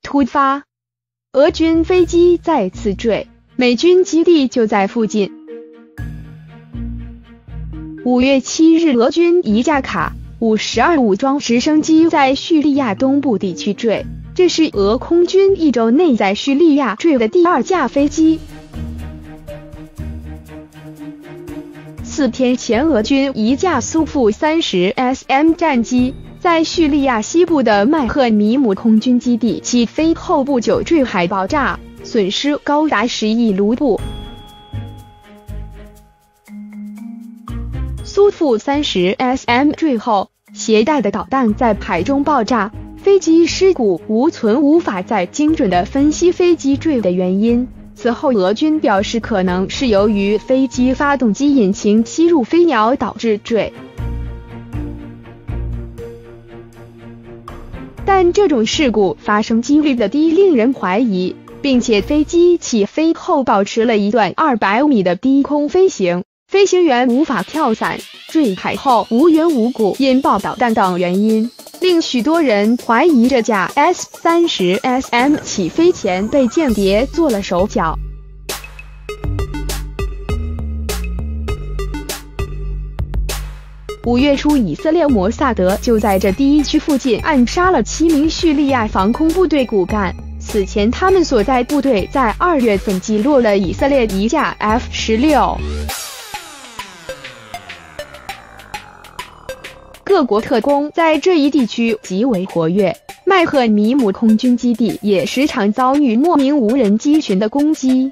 突发，俄军飞机再次坠，美军基地就在附近。5月7日，俄军一架卡52武装直升机在叙利亚东部地区坠，这是俄空军1周内在叙利亚坠的第2架飞机。4天前，俄军一架苏 -30SM 战机在叙利亚西部的麦赫尼姆空军基地起飞后不久坠海爆炸，损失高达10亿卢布。苏 -30SM 坠后，携带的导弹在海中爆炸，飞机尸骨无存，无法再精准地分析飞机坠的原因。此后，俄军表示可能是由于飞机发动机引擎吸入飞鸟导致坠。但这种事故发生几率的低令人怀疑，并且飞机起飞后保持了一段200米的低空飞行，飞行员无法跳伞，坠海后无缘无故引爆导弹等原因，令许多人怀疑这架 S-30SM 起飞前被间谍做了手脚。5月初，以色列摩萨德就在这地区附近暗杀了7名叙利亚防空部队骨干。此前，他们所在部队在2月份击落了以色列一架 F-16。各国特工在这一地区极为活跃，麦赫尼姆空军基地也时常遭遇莫名无人机群的攻击。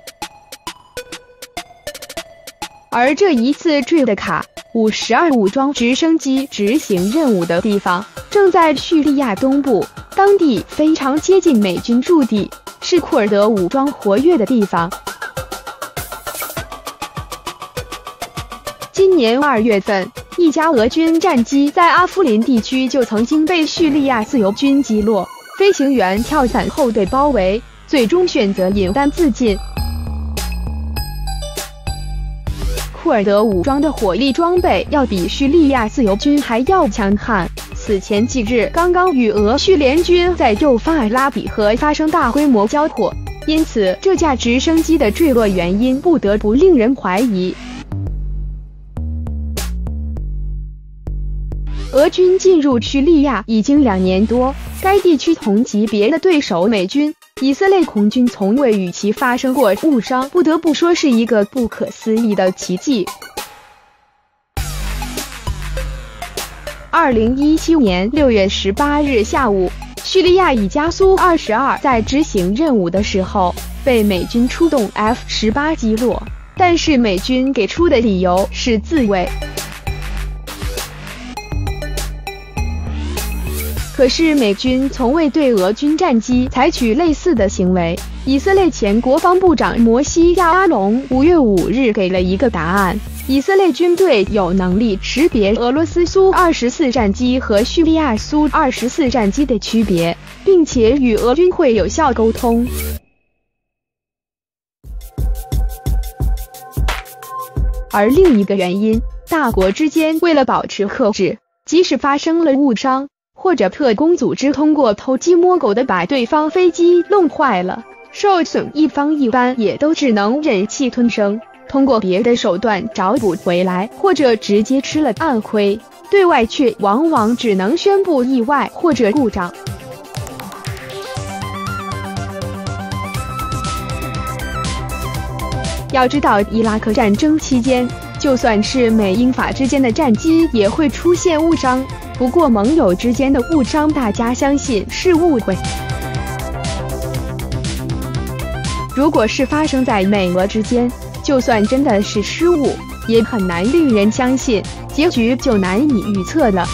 而这一次坠的卡52武装直升机执行任务的地方正在叙利亚东部，当地非常接近美军驻地，是库尔德武装活跃的地方。今年2月份，一架俄军战机在阿夫林地区就曾经被叙利亚自由军击落，飞行员跳伞后被包围，最终选择引弹自尽。库尔德武装的火力装备要比叙利亚自由军还要强悍。此前几日，刚刚与俄叙联军在幼发尔拉比河发生大规模交火，因此这架直升机的坠落原因不得不令人怀疑。俄军进入叙利亚已经2年多，该地区同级别的对手美军、以色列空军从未与其发生过误伤，不得不说是一个不可思议的奇迹。2017年6月18日下午，叙利亚一架苏 -22在执行任务的时候被美军出动 F-18击落，但是美军给出的理由是自卫。可是美军从未对俄军战机采取类似的行为。以色列前国防部长摩西亚·阿隆5月5日给了一个答案：以色列军队有能力识别俄罗斯苏24战机和叙利亚苏24战机的区别，并且与俄军会有效沟通。而另一个原因，大国之间为了保持克制，即使发生了误伤，或者特工组织通过偷鸡摸狗的把对方飞机弄坏了，受损一方一般也都只能忍气吞声，通过别的手段找补回来，或者直接吃了暗亏，对外却往往只能宣布意外或者故障。要知道，伊拉克战争期间，就算是美英法之间的战机也会出现误伤，不过盟友之间的误伤大家相信是误会。如果是发生在美俄之间，就算真的是失误，也很难令人相信，结局就难以预测了。